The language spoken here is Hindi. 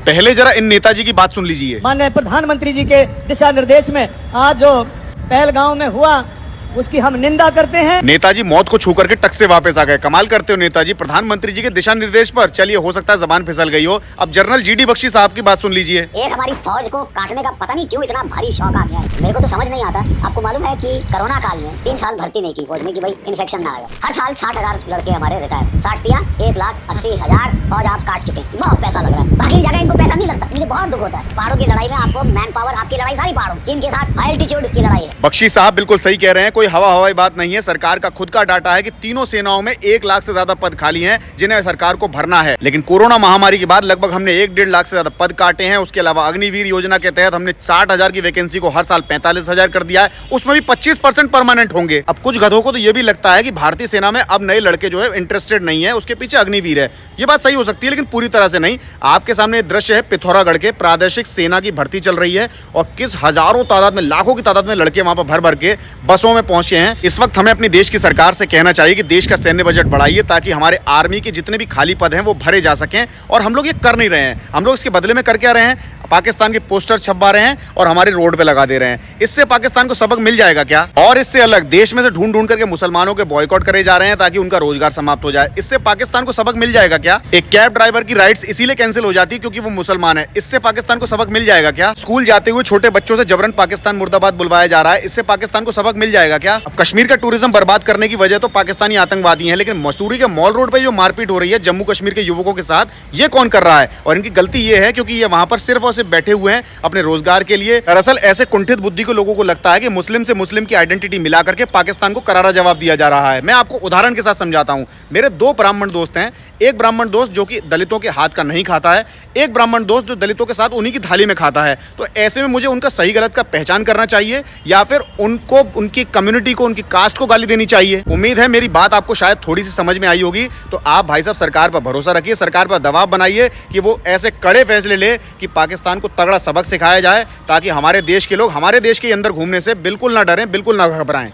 पहले जरा इन नेताजी की बात सुन लीजिए। माननीय प्रधानमंत्री जी के दिशा निर्देश में आज जो पहलगांव में हुआ उसकी हम निंदा करते हैं। नेताजी मौत को छू करके टक से वापस आ गए। कमाल करते हो नेताजी, प्रधानमंत्री जी के दिशा निर्देश पर। चलिए, हो सकता है जबान फिसल गई हो। अब जनरल जीडी बख्शी साहब की बात सुन लीजिए। एक हमारी फौज को काटने का पता नहीं क्यों इतना भारी शौक आ गया है, मेरे को तो समझ नहीं आता। आपको मालूम है कि कोरोना काल में 3 साल भर्ती नहीं की फौज में कि भाई इन्फेक्शन ना आएगा। हर साल 60,000 लड़के हमारे रिटायर, 60 दिया 1,80,000 फौज आप काट चुके हैं। बहुत पैसा लग रहा है, बाकी जगह इनको पैसा नहीं लगता। मुझे बहुत दुख होता है। पहाड़ों की लड़ाई में आपको मैन पावर, आपकी लड़ाई सारी पहाड़ों, चीन के साथ हाई एल्टीट्यूड की लड़ाई है। बख्शी साहब बिल्कुल सही कह रहे हैं, कोई हवाई बात नहीं है। सरकार का खुद का डाटा है कि तीनों सेनाओं में 1 लाख से ज्यादा पद खाली हैं जिन्हें सरकार को भरना है। लेकिन कोरोना महामारी के बाद लगभग हमने 1-1.5 लाख से ज्यादा पद काटे हैं। उसके अलावा अग्निवीर योजना के तहत हमने 60,000 की वैकेंसी को हर साल 45,000 कर दिया है। उसमें भी 25% परमानेंट होंगे। अब कुछ गधों को तो यह भी लगता है कि भारतीय सेना में अब नए लड़के जो है इंटरेस्टेड नहीं है, उसके पीछे अग्निवीर है। ये बात सही हो सकती है, लेकिन पूरी तरह से नहीं। आपके सामने दृश्य है पिथौरागढ़ के, प्रादेशिक सेना की भर्ती चल रही है और किस हजारों तादाद में, लाखों की तादाद में लड़के वहां पर भर भर के बसों में पहुंचे हैं। इस वक्त हमें अपनी देश की सरकार से कहना चाहिए कि देश का सैन्य बजट बढ़ाइए ताकि हमारे आर्मी के जितने भी खाली पद हैं वो भरे जा सकें। और हम लोग ये कर नहीं रहे हैं। हम लोग इसके बदले में कर क्या रहे हैं? पाकिस्तान के पोस्टर छपवा रहे हैं और हमारे रोड पे लगा दे रहे हैं। इससे पाकिस्तान को सबक मिल जाएगा क्या? और इससे अलग देश में से ढूंढ ढूंढ करके मुसलमानों के बॉयकॉट करे जा रहे हैं ताकि उनका रोजगार समाप्त हो जाए। इससे पाकिस्तान को सबक मिल जाएगा क्या? एक कैब ड्राइवर की राइट्स इसीलिए कैंसिल हो जाती है क्योंकि वो मुसलमान है। इससे पाकिस्तान को सबक मिल जाएगा क्या? स्कूल जाते हुए छोटे बच्चों से जबरन पाकिस्तान मुर्दाबाद बुलवाया जा रहा है। इससे पाकिस्तान को सबक मिल जाएगा क्या? अब कश्मीर का टूरिज्म बर्बाद करने की वजह तो पाकिस्तानी आतंकवादी हैं, लेकिन मसूरी के मॉल रोड पे जो मारपीट हो रही है जम्मू कश्मीर के युवकों के साथ, ये कौन कर रहा है? और इनकी गलती ये है क्योंकि ये वहां पर सिर्फ और सिर्फ बैठे हुए हैं अपने रोजगार के लिए। दरअसल ऐसे कुंठित बुद्धि को लोगों को लगता है कि मुस्लिम से मुस्लिम की आइडेंटिटी मिला करके पाकिस्तान को करारा जवाब दिया जा रहा है। मैं आपको उदाहरण के साथ समझाता हूं। मेरे 2 ब्राह्मण दोस्त हैं। एक ब्राह्मण दोस्त जो कि दलितों के हाथ का नहीं खाता है, एक ब्राह्मण दोस्त जो दलितों के साथ उन्हीं की थाली में खाता है। तो ऐसे में मुझे उनका सही गलत का पहचान करना चाहिए या फिर उनको, उनकी कम्युनिटी को, उनकी कास्ट को गाली देनी चाहिए? उम्मीद है मेरी बात आपको शायद थोड़ी सी समझ में आई होगी। तो आप भाई साहब सरकार पर भरोसा रखिए, सरकार पर दबाव बनाइए कि वो ऐसे कड़े फैसले ले कि पाकिस्तान को तगड़ा सबक सिखाया जाए ताकि हमारे देश के लोग हमारे देश के अंदर घूमने से बिल्कुल ना डरें, बिल्कुल ना घबराएं।